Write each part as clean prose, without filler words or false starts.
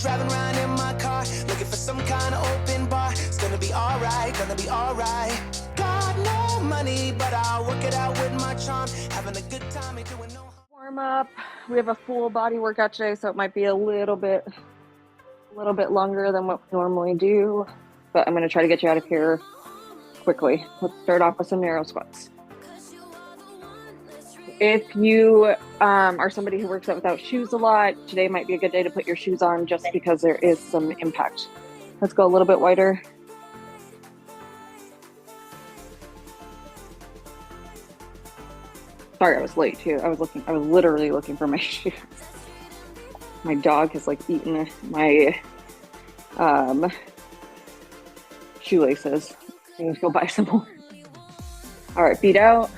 Driving around in my car, looking for some kind of open bar. It's gonna be alright, gonna be alright. Got no money, but I'll work it out with my charm. Having a good time, ain't doing no harm. Warm up. We have a full body workout today, so it might be a little bit longer than what we normally do, but I'm gonna try to get you out of here quickly. Let's start off with some narrow squats. If you are somebody who works out without shoes a lot, today might be a good day to put your shoes on just because there is some impact. Let's go a little bit wider. Sorry, I was late too. I was literally looking for my shoes. My dog has like eaten my shoelaces. I need to go buy some more. All right, feet out.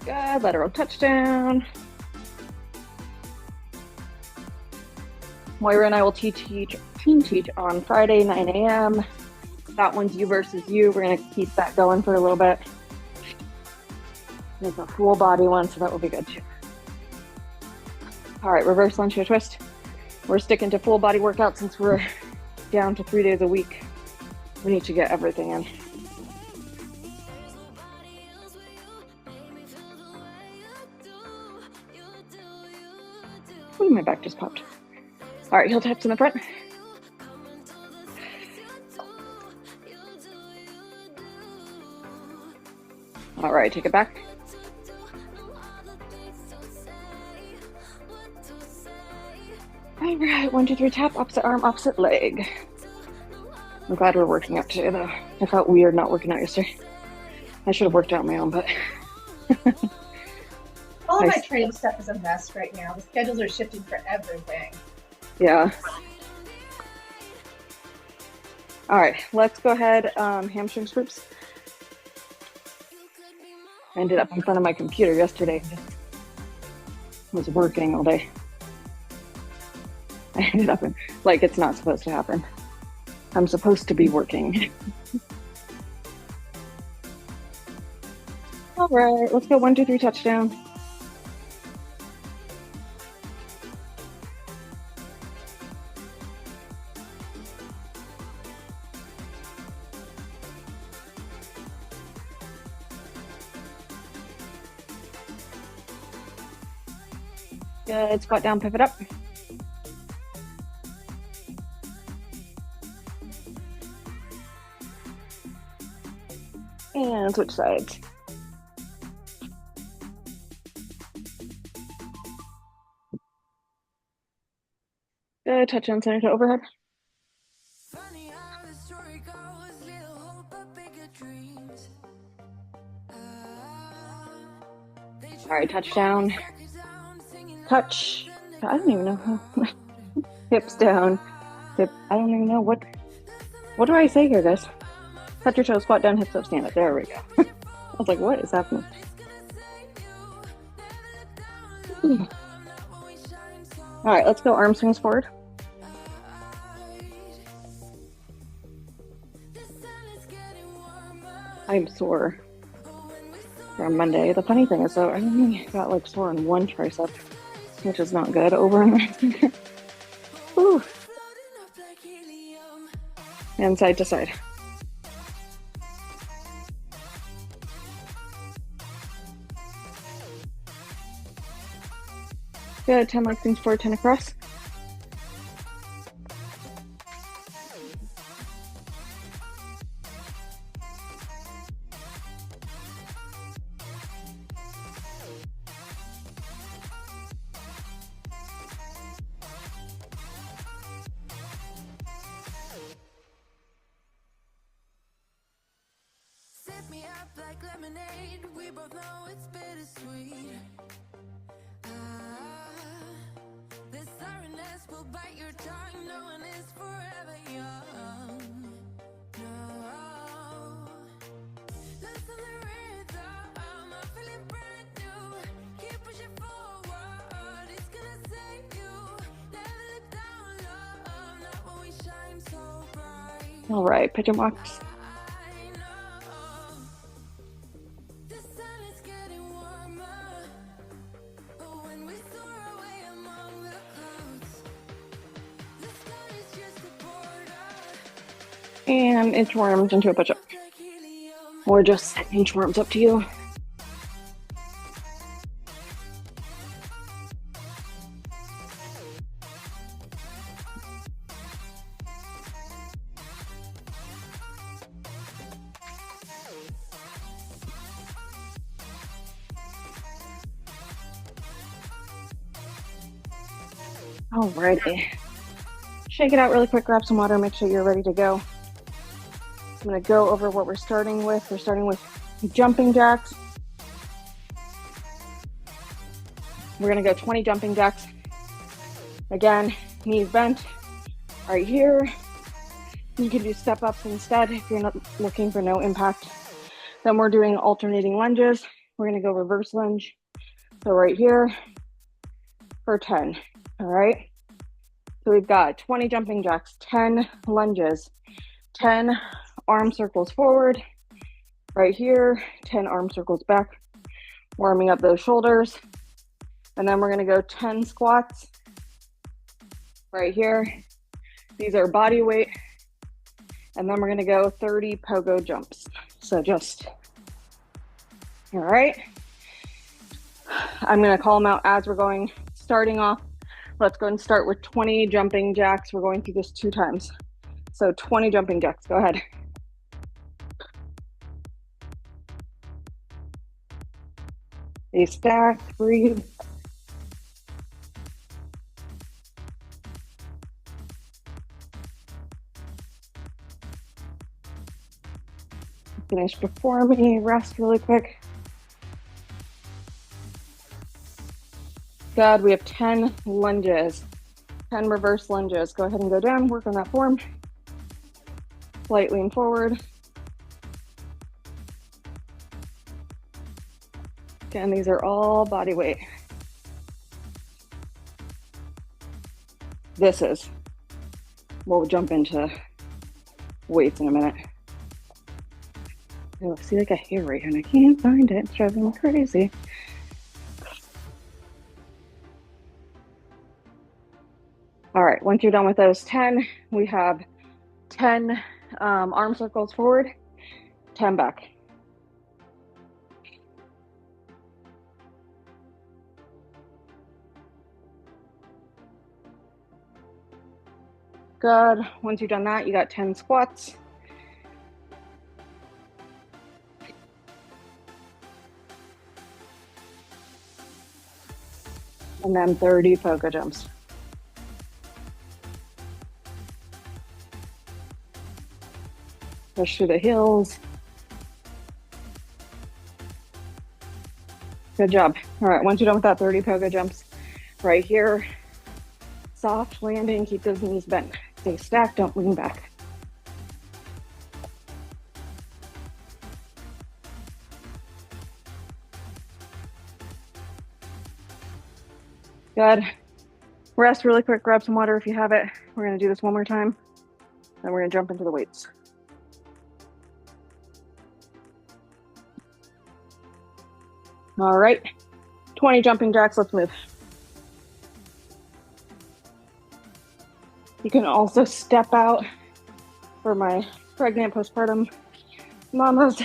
Good, lateral touchdown. Moira and I will team teach on Friday, 9 a.m. That one's you versus you. We're gonna keep that going for a little bit. There's a full body one, so that will be good too. All right, reverse lunge to a twist. We're sticking to full body workout since we're down to 3 days a week. We need to get everything in. Ooh, my back just popped. All right, heel taps in the front. All right, take it back. All right, 1, 2, 3, tap, opposite arm, opposite leg. I'm glad we're working out today though. I felt weird not working out yesterday. I should have worked out on my own, but. All of my training stuff is a mess right now. The schedules are shifting for everything. Yeah. All right, let's go ahead. Hamstring scoops. I ended up in front of my computer yesterday. Was working all day. I ended up in, like, it's not supposed to happen. I'm supposed to be working. All right, let's go 1, 2, 3, touchdown. Good, squat down, pivot up. And switch sides. Good, touch on center to overhead. All right, touchdown. Touch. I don't even know how. Hips down. Hip. I don't even know what do I say here, guys? Touch your toes, squat down, hips up, stand up. There we go. I was like, what is happening? All right, let's go arm swings forward. I'm sore from Monday. The funny thing is though, I only got like sore in one tricep, which is not good. Over and Ooh. And side to side. Good, 10 leg swings forward, 10 across. Set me up like lemonade. We both know it's bittersweet. This sorrowness will bite your tongue. No one is forever young. No. Listen the rhythm. I'm feeling brand new. Keep pushing forward. It's gonna save you. Never look down low. Not when we shine so bright. All right, pigeon walks. And inchworms into a push-up. Or just inchworms, up to you. Alrighty. Shake it out really quick, grab some water, make sure you're ready to go. I'm gonna go over what we're starting with. We're starting with jumping jacks. We're gonna go 20 jumping jacks. Again, knees bent, right here. You can do step ups instead if you're not looking for no impact. Then we're doing alternating lunges. We're gonna go reverse lunge. So right here for 10, all right? So we've got 20 jumping jacks, 10 lunges, 10 arm circles forward, right here, 10 arm circles back, warming up those shoulders. And then we're gonna go 10 squats, right here. These are body weight. And then we're gonna go 30 pogo jumps. So just, all right. I'm gonna call them out as we're going, starting off. Let's go and start with 20 jumping jacks. We're going through this 2 times. So 20 jumping jacks, go ahead. Stay stacked, breathe. Finish before me, rest really quick. Good, we have 10 lunges, 10 reverse lunges. Go ahead and go down, work on that form. Slight lean forward. Again, these are all body weight. We'll jump into weights in a minute. I see like a hair right here and I can't find it. It's driving me crazy. All right, once you're done with those 10, we have 10 arm circles forward, 10 back. Good. Once you've done that, you got 10 squats. And then 30 pogo jumps. Push through the heels. Good job. All right, once you're done with that 30 pogo jumps, right here, soft landing, keep those knees bent. Stay stacked, don't lean back. Good. Rest really quick, grab some water if you have it. We're gonna do this one more time, then we're gonna jump into the weights. All right, 20 jumping jacks, let's move. You can also step out for my pregnant postpartum mamas.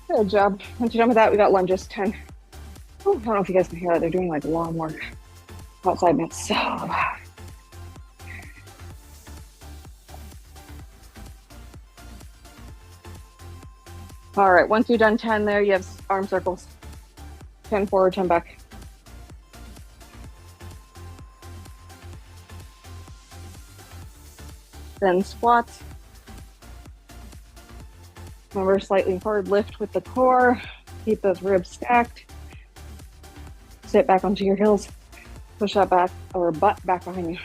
Good job. Once you're done with that, we got lunges, 10. Oh, I don't know if you guys can hear that. They're doing like lawn work outside and it's so loud. All right, once you've done 10 there, you have arm circles. 10 forward, 10 back. Then squats. Remember, slightly forward lift with the core. Keep those ribs stacked. Sit back onto your heels. Push that back or butt back behind you.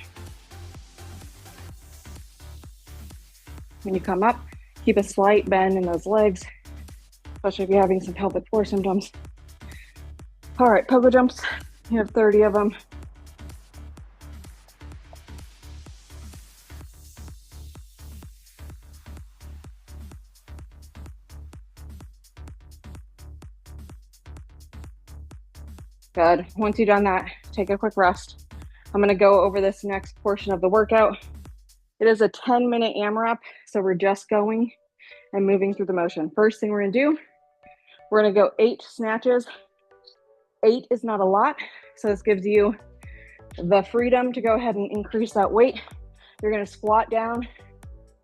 When you come up, keep a slight bend in those legs, especially if you're having some pelvic floor symptoms. All right, pogo jumps. You have 30 of them. Good. Once you've done that, take a quick rest. I'm going to go over this next portion of the workout. It is a 10-minute AMRAP, so we're just going and moving through the motion. First thing we're going to do, we're going to go 8 snatches. 8 is not a lot, so this gives you the freedom to go ahead and increase that weight. You're going to squat down,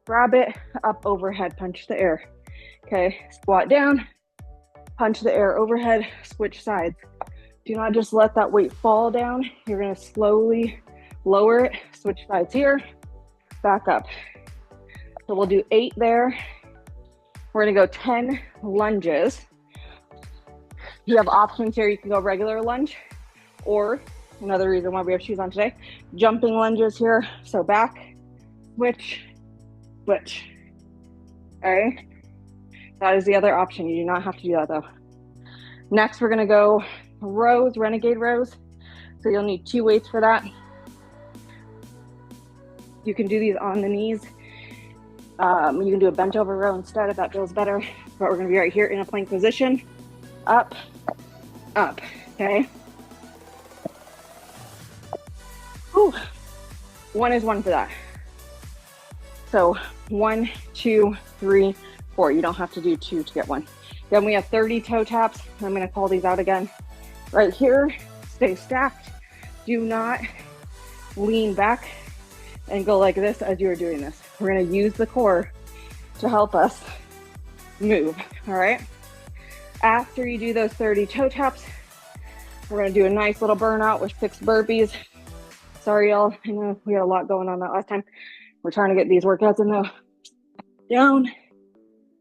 grab it, up overhead, punch the air. Okay, squat down, punch the air overhead, switch sides. Do not just let that weight fall down. You're going to slowly lower it, switch sides here, back up. So we'll do 8 there. We're going to go 10 lunges. You have options here. You can go regular lunge, or another reason why we have shoes on today, jumping lunges here. So back, switch, switch. All right. That is the other option. You do not have to do that though. Next, we're going to go rows, renegade rows. So you'll need 2 weights for that. You can do these on the knees. You can do a bent over row instead if that feels better. But we're going to be right here in a plank position. Up, up, okay? Whew. 1 is 1 for that. So 1, 2, 3, 4. You don't have to do 2 to get 1. Then we have 30 toe taps. I'm going to call these out again. Right here, stay stacked. Do not lean back and go like this as you are doing this. We're going to use the core to help us move, all right? After you do those 30 toe taps, we're going to do a nice little burnout with 6 burpees. Sorry, y'all. I know we had a lot going on that last time. We're trying to get these workouts in though. Down,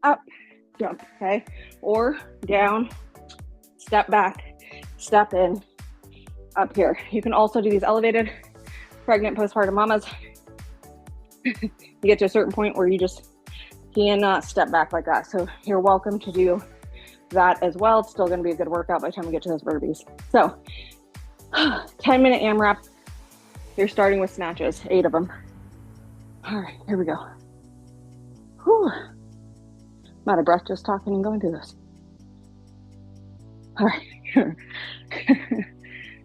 up, jump, okay? Or down, step back, step in, up here. You can also do these elevated. Pregnant, postpartum mamas, you get to a certain point where you just cannot step back like that. So you're welcome to do that as well. It's still going to be a good workout by the time we get to those burpees. So 10-minute AMRAP. You're starting with snatches, 8 of them. All right, here we go. Whew. I'm out of breath just talking and going through this. All right.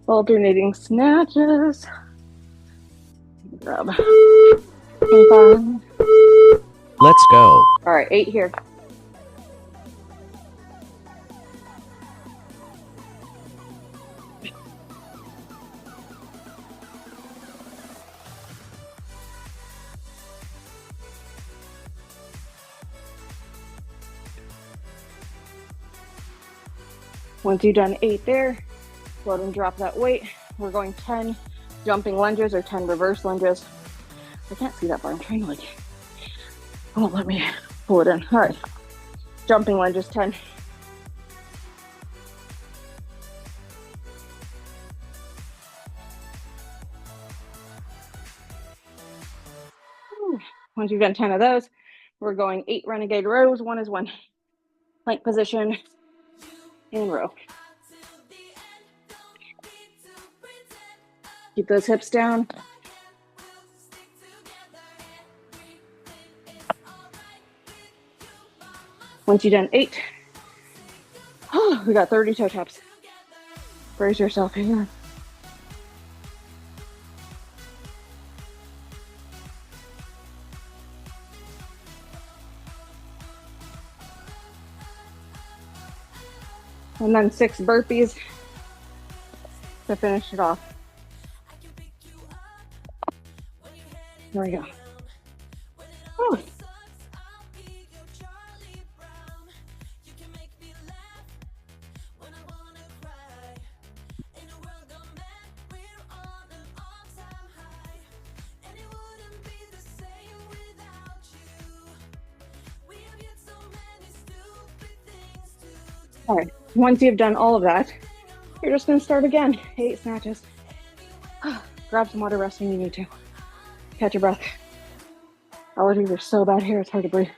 Alternating snatches. Grab. 25. Let's go. All right, 8 here. Once you've done 8 there, go ahead and drop that weight. We're going 10 jumping lunges or 10 reverse lunges. I can't see that bar. I'm trying to it won't let me pull it in. All right, jumping lunges, 10. Once you've done 10 of those, we're going 8 renegade rows. 1 is 1. Plank position and row. Keep those hips down. Once you've done 8, we got 30 toe taps. Brace yourself here. And then 6 burpees to finish it off. There we go. Oh. All right, once you've done all of that, you're just going to start again. 8 snatches. Grab some water, rest when you need to. Catch your breath. Allergies are so bad here, it's hard to breathe.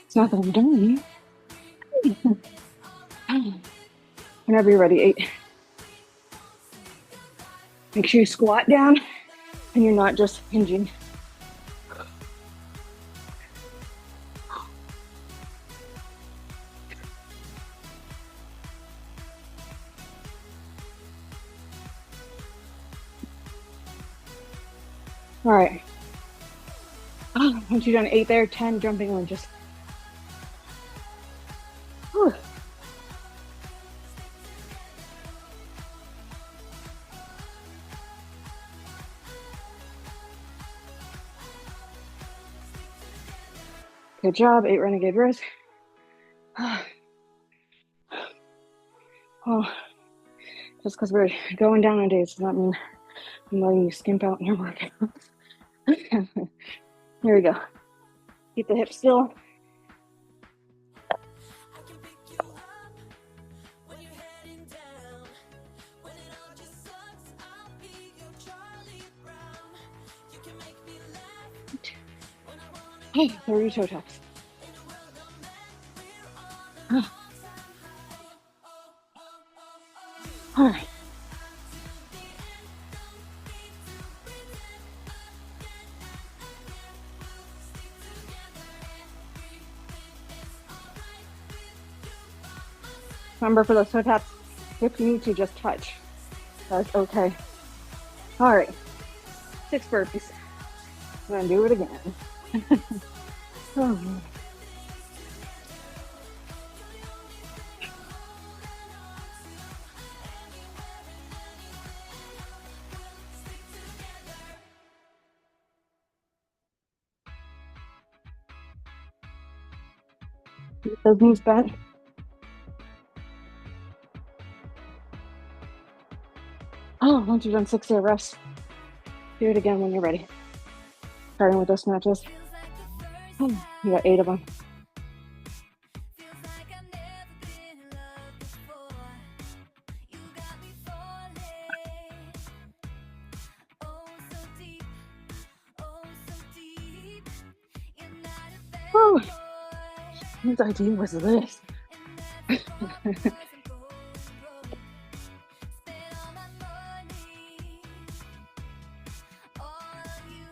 It's not that I'm doing it. Whenever you're ready, 8. Make sure you squat down and you're not just hinging. All right. Once you've done 8 there, 10 jumping lunges. Whew. Good job, 8 renegade rows. Oh, just because we're going down on days does not mean I'm letting you skimp out in your workouts. Here we go. Keep the hips still. I can pick you up when you're heading down. When it all just sucks, I'll be your Charlie Brown. You can make me laugh when I wanna Hey, 30 toe taps. in a world of men, we're on a long time high. All right. To the end, don't need to pretend again. We'll stick together. Everything is alright with you by my side. Remember, for those toe taps, if you need to, just touch. That's okay. All right. 6 burpees. I'm gonna do it again. Oh. Keep those knees bent. Oh, once you've done 6 there, rest. Do it again when you're ready. Starting with those snatches. Feels like the first Oh, you got 8 of them. Feels like I've never been in love before. You got me falling. Oh, so deep. Oh, so deep. You're not a bad Whew. boy. Whose idea was this? And that's all because I'm going broke. Spent all my money. All on you.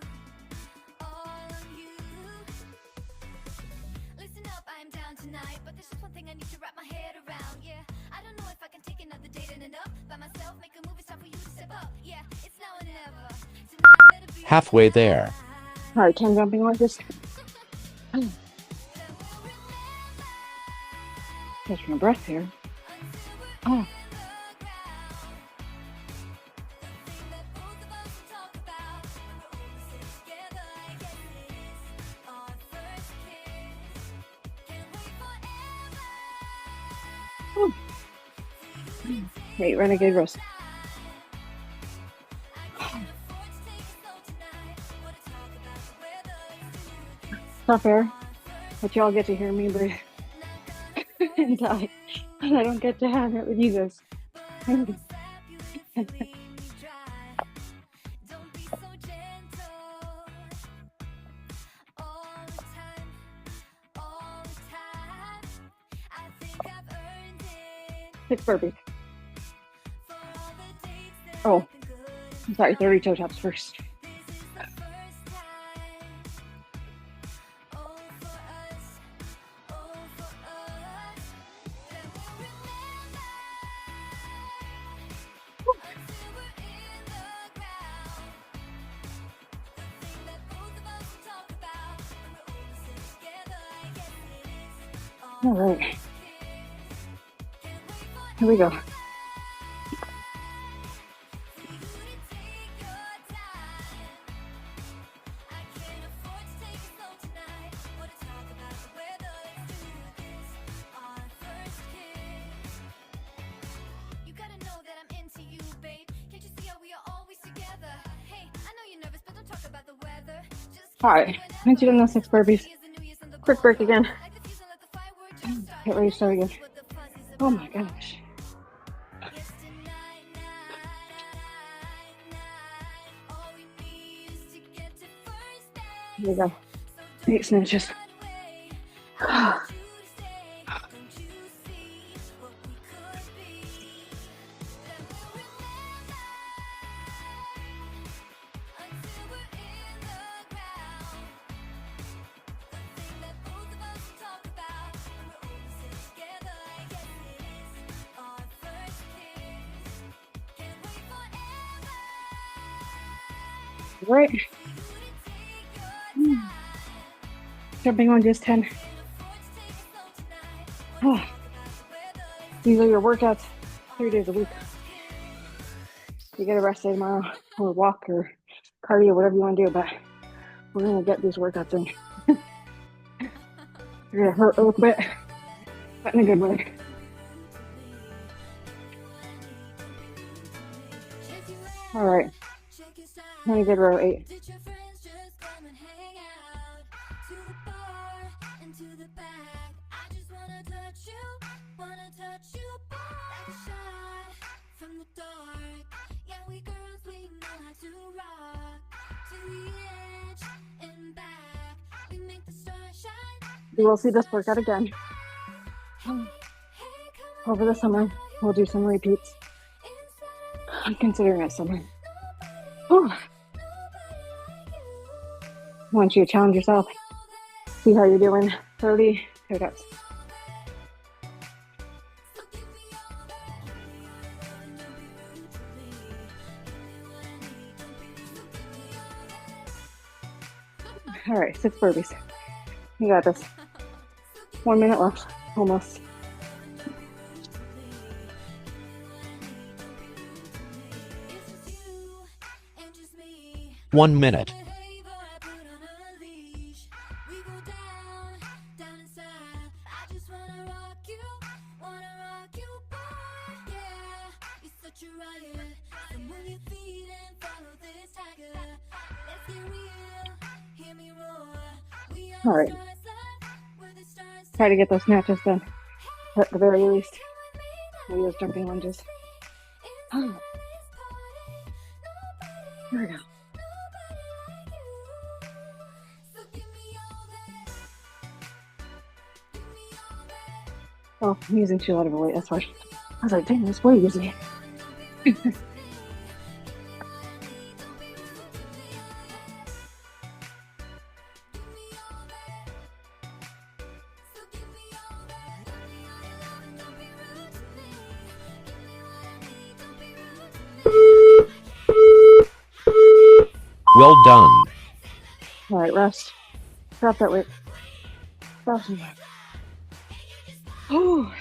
All on you. Listen up, I am down tonight, but there's just one thing I need to wrap my head around. Yeah, I don't know if I can take another date in and up by myself. Make a move, it's time for you to step up. Yeah, it's now or never. Tonight better be Halfway there. All right, 10 jumping lunges. Catch my breath here. Oh, oh. 8 renegade rows. Tough air, but y'all get to hear me breathe. And I don't get to have it with you guys. Six burpees. Oh, I'm sorry, 30 toe taps first. All right, here we go. All right, once you've done those 6 burpees, quick break again. Get ready to start again. Oh my gosh. Here we go. 8 snatches. Right. Jumping on just 10. Oh. These are your workouts 3 days a week. You get a rest day tomorrow, or walk, or cardio, whatever you want to do, but we're gonna get these workouts in. They're gonna hurt a little bit, but in a good way. All right, really good row 8. You will see this workout again over the summer. We'll do some repeats. I'm considering it summer. Whew. I want you to challenge yourself. See how you're doing. 30 toe-taps. All right, 6 burpees. You got this. 1 minute left, almost. One minute. All right. Try to get those snatches done at the very least. Maybe those jumping lunges. Oh. There we go. Oh, I'm using too light of a weight, that's why. I was like, dang, this way easy. Well done. All right, rest. Drop that weight. Stop. Oh.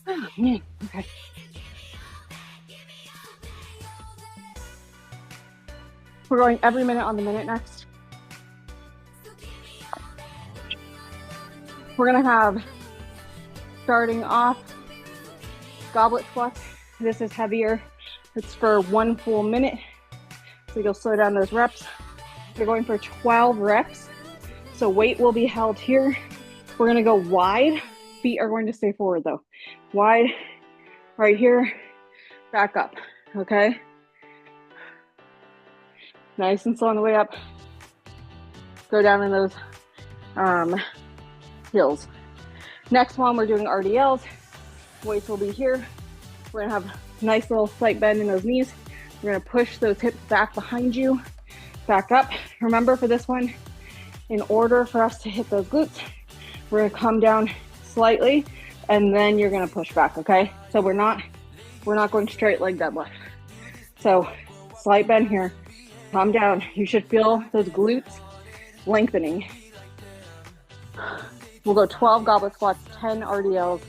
Oh, man. Okay. We're going every minute on the minute next. We're gonna have, starting off, goblet squats. This is heavier. It's for 1 full minute. So you'll slow down those reps. You're going for 12 reps. So weight will be held here. We're gonna go wide. Feet are going to stay forward though. Wide, right here, back up, okay? Nice and slow on the way up. Go down in those heels. Next one, we're doing RDLs. Weights will be here. We're gonna have a nice little slight bend in those knees. We're gonna push those hips back behind you, back up. Remember for this one, in order for us to hit those glutes, we're gonna come down slightly and then you're gonna push back, okay? So we're not going straight leg deadlift. So slight bend here, come down. You should feel those glutes lengthening. We'll go 12 goblet squats, 10 RDLs,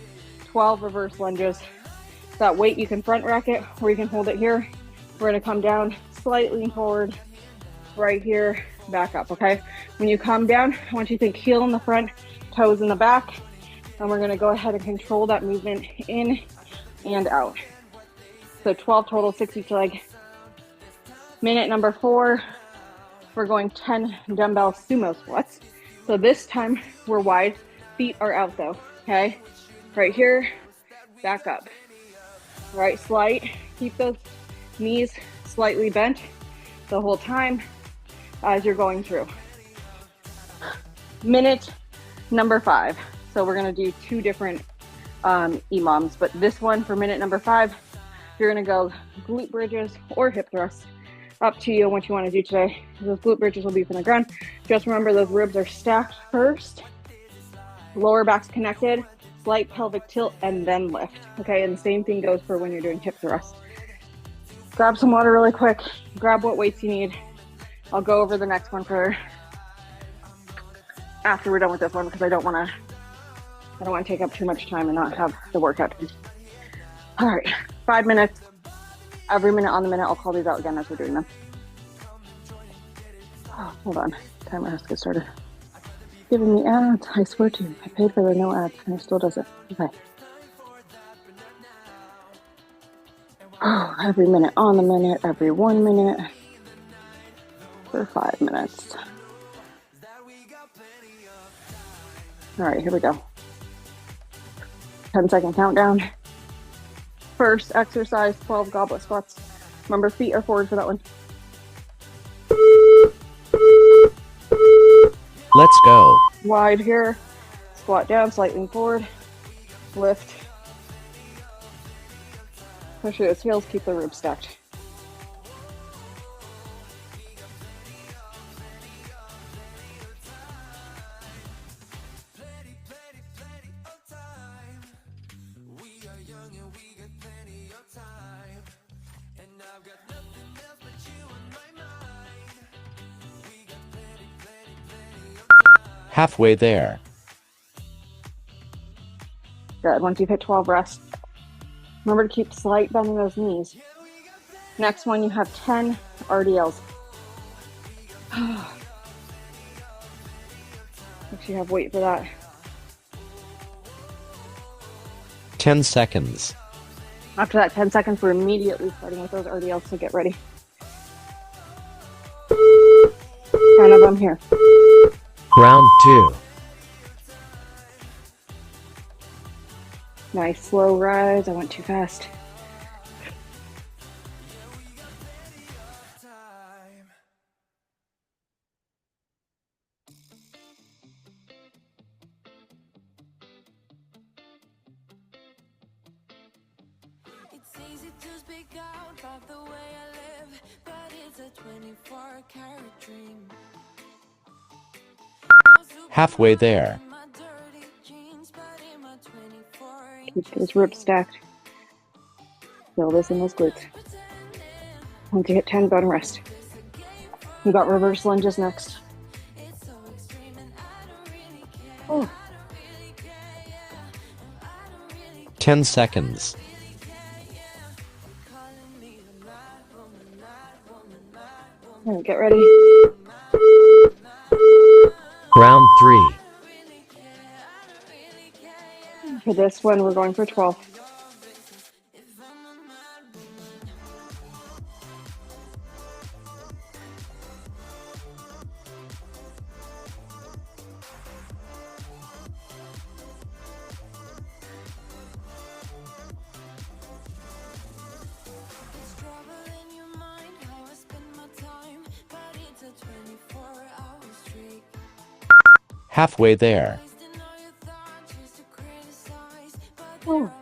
12 reverse lunges. That weight, you can front rack it or you can hold it here. We're gonna come down, slightly forward, right here, back up, okay? When you come down, I want you to think heel in the front, toes in the back, and we're gonna go ahead and control that movement in and out. So 12 total, 6 each leg. Minute number 4, we're going 10 dumbbell sumo squats. So this time we're wide, feet are out though, okay? Right here, back up. Right, slight, keep those knees slightly bent the whole time as you're going through. Minute number 5. So we're gonna do 2 different EMOMs, but this one for minute number 5, you're gonna go glute bridges or hip thrusts. Up to you what you wanna do today. Those glute bridges will be from the ground. Just remember those ribs are stacked first. Lower back's connected, slight pelvic tilt, and then lift. Okay, and the same thing goes for when you're doing hip thrusts. Grab some water really quick. Grab what weights you need. I'll go over the next one for after we're done with this one because I don't want to take up too much time and not have the workout. All right, 5 minutes. Every minute on the minute, I'll call these out again as we're doing them. Oh, hold on, timer has to get started. Giving me ads, I swear to you. I paid for the no ads and it still does it. Okay. Oh, every minute on the minute, every 1 minute for 5 minutes. All right, here we go. 10-second countdown. First exercise, 12 goblet squats. Remember, feet are forward for that one. Let's go. Wide here. Squat down, slightly forward. Lift. Push through those heels, keep the ribs stacked. Halfway there. Good. Once you've hit 12, rest. Remember to keep slight bend in those knees. Next one, you have 10 RDLs. Make sure you have weight for that. 10 seconds. After that 10 seconds, we're immediately starting with those RDLs, so get ready. 10 of them here. Round 2. Nice slow rise. I went too fast. It's easy to speak out about the way I live, but it's a 24-karat dream. Halfway there. Keep those ribs stacked. Feel this in those glutes. Once you hit 10, go and rest. We got reverse lunges next. Oh. 10 seconds. All right, get ready. Round 3. For this one, we're going for 12. Halfway there. Oh.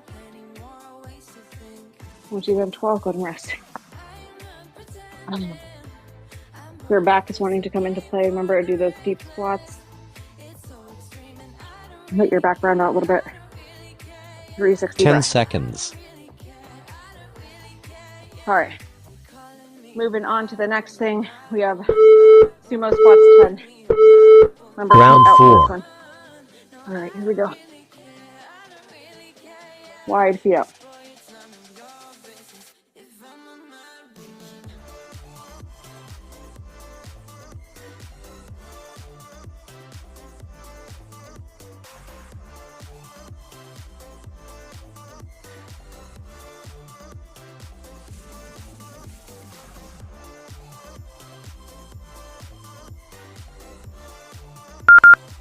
Once you've done 12, go and rest. Your back is wanting to come into play. Remember to do those deep squats. Let your back round out a little bit. 360 10 breath. seconds. All right. Moving on to the next thing. We have sumo squats 10. Remember, Round out 4. this one. All right, here we go. Wide feet up.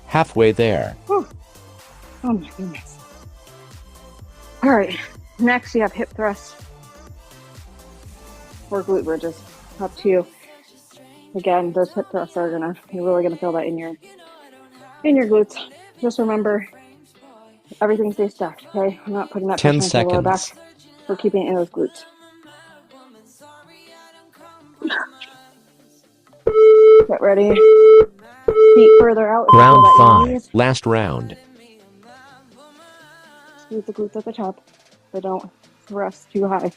Halfway there. Whew. Oh my goodness. All right, next you have hip thrusts or glute bridges. Up to you. Again, those hip thrusts are you're really gonna feel that in your glutes. Just remember, everything stays stacked. Okay, I'm not putting that 10 pressure on the lower back. seconds. We're keeping it in those glutes. Get ready. Feet further out. Round 5. Last round. Use the glutes at the top, but don't thrust too high.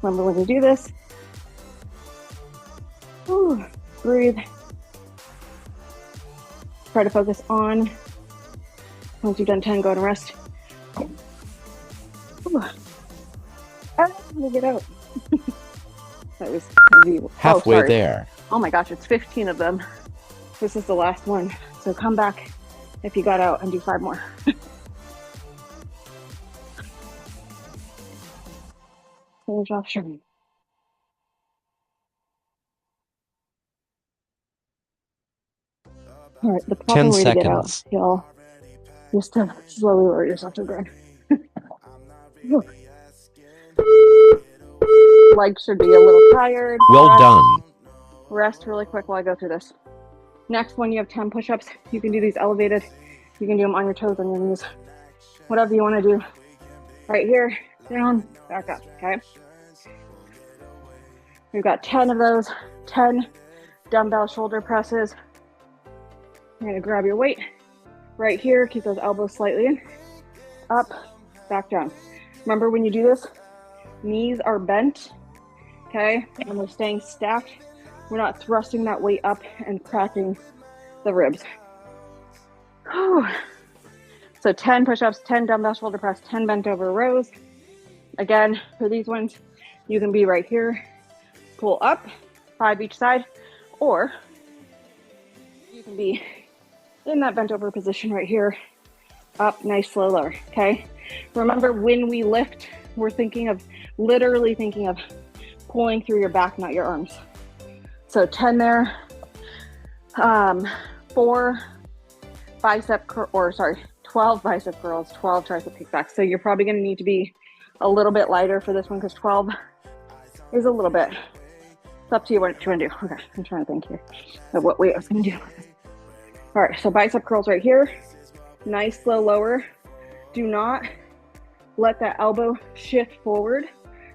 Remember when you do this, ooh, breathe. Try to focus on, once you've done 10, go and rest. Ooh. Let me get out. That was heavy. Halfway there. Oh my gosh, it's 15 of them. This is the last one. So come back if you got out and do 5 more. Finish off stretching. All right, the proper 10 way to get out, seconds. y'all, just to slowly lower yourself to the ground. Legs should be a little tired. Well Rest. done. Rest really quick while I go through this. Next one, you have 10 push-ups. You can do these elevated. You can do them on your toes, on your knees, whatever you want to do. Right here, down, back up, okay? We've got 10 of those, 10 dumbbell shoulder presses. You're gonna grab your weight right here, keep those elbows slightly in, up, back down. Remember when you do this, knees are bent, okay? And we're staying stacked. We're not thrusting that weight up and cracking the ribs. Whew. So 10 push-ups, 10 dumbbell shoulder press, 10 bent over rows. Again, for these ones, you can be right here, pull up, 5 each side, or you can be in that bent over position right here, up, nice, slow, lower, okay? Remember, when we lift, we're literally thinking of pulling through your back, not your arms. So 10 there, 12 bicep curls, 12 tricep kickbacks. So you're probably gonna need to be a little bit lighter for this one because 12 is a little bit, it's up to you what you wanna do. Okay, I'm trying to think here of what weight I was gonna do. All right, so bicep curls right here, nice, slow, lower. Do not let that elbow shift forward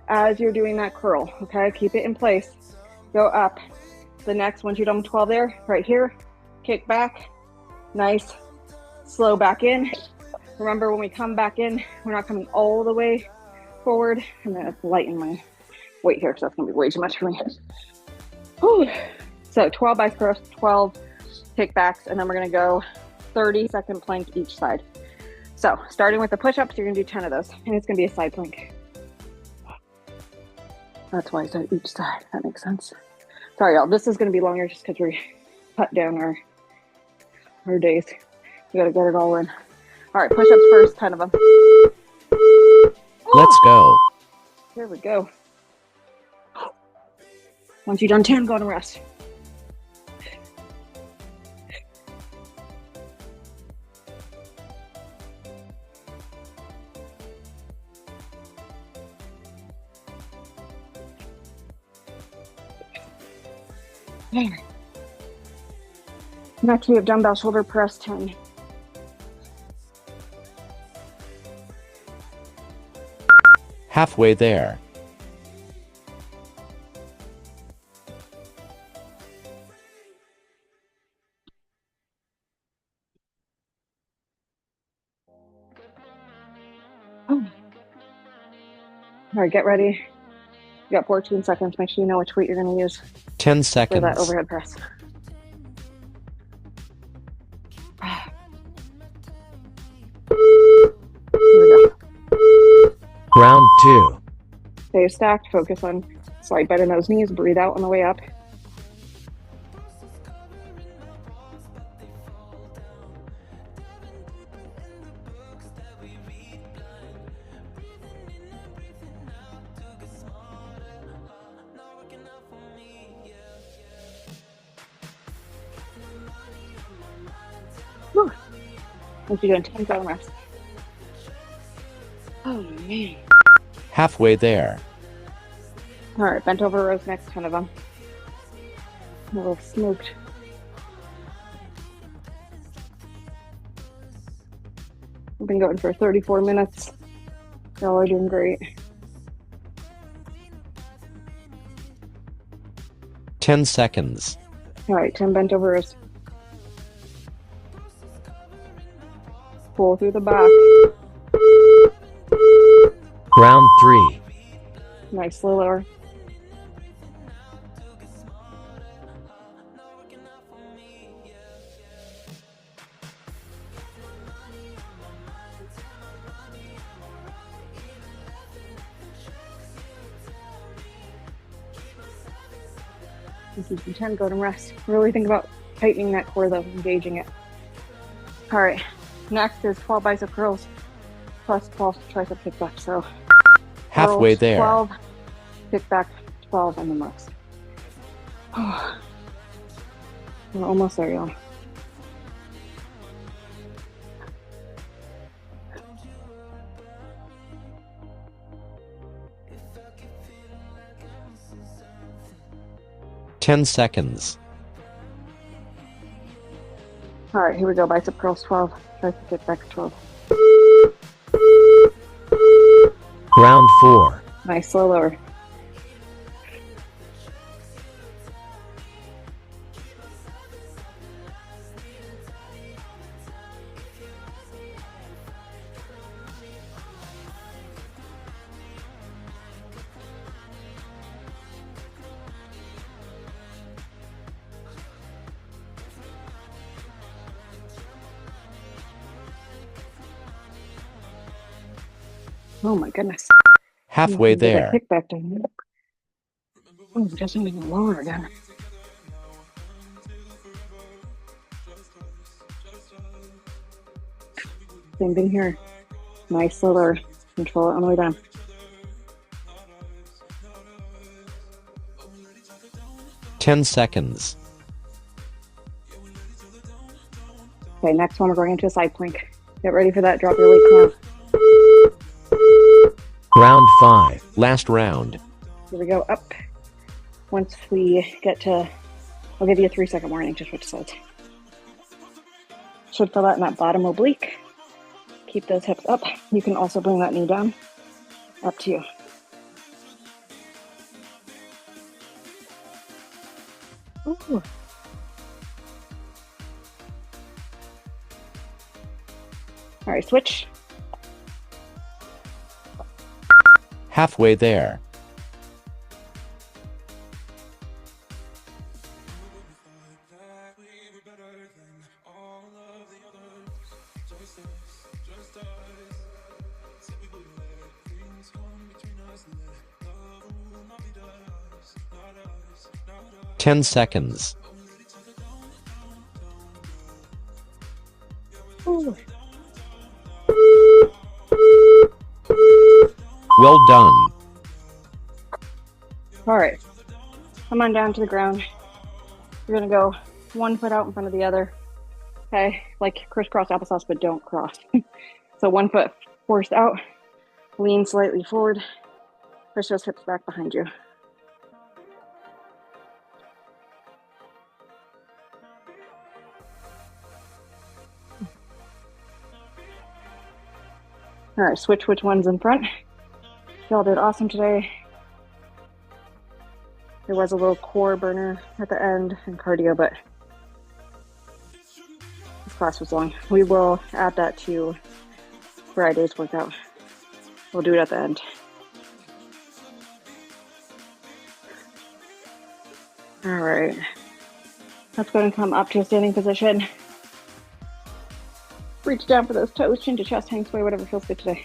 as you're doing that curl, okay? Keep it in place, go up. The next, once you're done with 12 there, right here, kick back, nice, slow back in. Remember, when we come back in, we're not coming all the way forward. I'm gonna lighten my weight here, so that's gonna be way too much for me. Whew. So 12 bicep curls, 12 kickbacks, and then we're gonna go 30-second plank each side. So starting with the push-ups, you're gonna do 10 of those, and it's gonna be a side plank. That's why I said each side, that makes sense. Sorry, y'all, this is gonna be longer just because we cut down our days. We gotta get it all in. All right, push-ups first, 10 of them. Let's go. Here we go. Once you've done 10, go to rest. Next, we have dumbbell shoulder press 10. Halfway there. Oh. All right, get ready. You got 14 seconds. Make sure you know which weight you're going to use 10 for seconds. that overhead press. Here we go. Round 2. Stay stacked. Focus on slight bend in those knees. Breathe out on the way up. Whew. Once you're doing 10, go and rest. Oh man. Halfway there. All right, bent over rows next, 10 of them. A little smoked. We've been going for 34 minutes. Y'all are doing great. 10 seconds. All right, 10 bent over rows. Pull through the back. Round 3. Nice, slow lower. This is 10, go to rest. Really think about tightening that core though, engaging it. All right, next is 12 bicep curls plus 12 tricep kickback. So Halfway curls, there. 12, kickback 12, and then rest. We're almost there, y'all. Ten seconds. All right, here we go. Bicep curls 12, tricep kickback 12. Round 4. Nice, slow lower. Oh my goodness. Halfway Do that there. kickback down. Oh, it doesn't even lower again. Same thing here. Nice, slow lower. Control it on the way down. 10 seconds. Okay, next one we're going into a side plank. Get ready for that. Drop your leg down. Round 5. Last round. Here we go, up. Once we get to, I'll give you a 3-second warning, just switch sides. Should feel that in that bottom oblique. Keep those hips up. You can also bring that knee down. Up to you. Ooh. All right, switch. Halfway there. Ten seconds. Ooh. Well done. All right, come on down to the ground. You're gonna go one foot out in front of the other. Okay, like crisscross applesauce, but don't cross. So one foot forced out, lean slightly forward, push those hips back behind you. All right, switch which one's in front. Y'all did awesome today. There was a little core burner at the end and cardio, but this class was long. We will add that to Friday's workout. We'll do it at the end. All right. Let's go and come up to a standing position. Reach down for those toes, chin to chest, hang sway, whatever feels good today.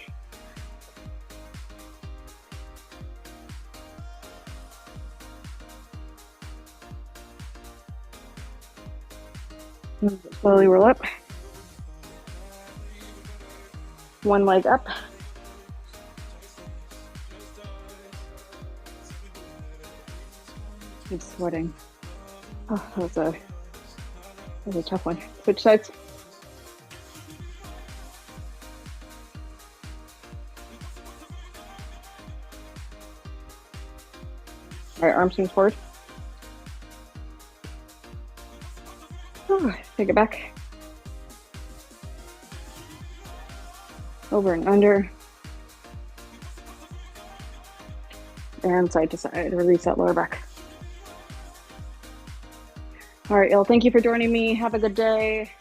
Slowly roll up. One leg up. I'm sweating. Oh, that was a tough one. Switch sides. All right, arms swings forward. Oh, take it back. Over and under. And side to side, release that lower back. All right, y'all, thank you for joining me. Have a good day.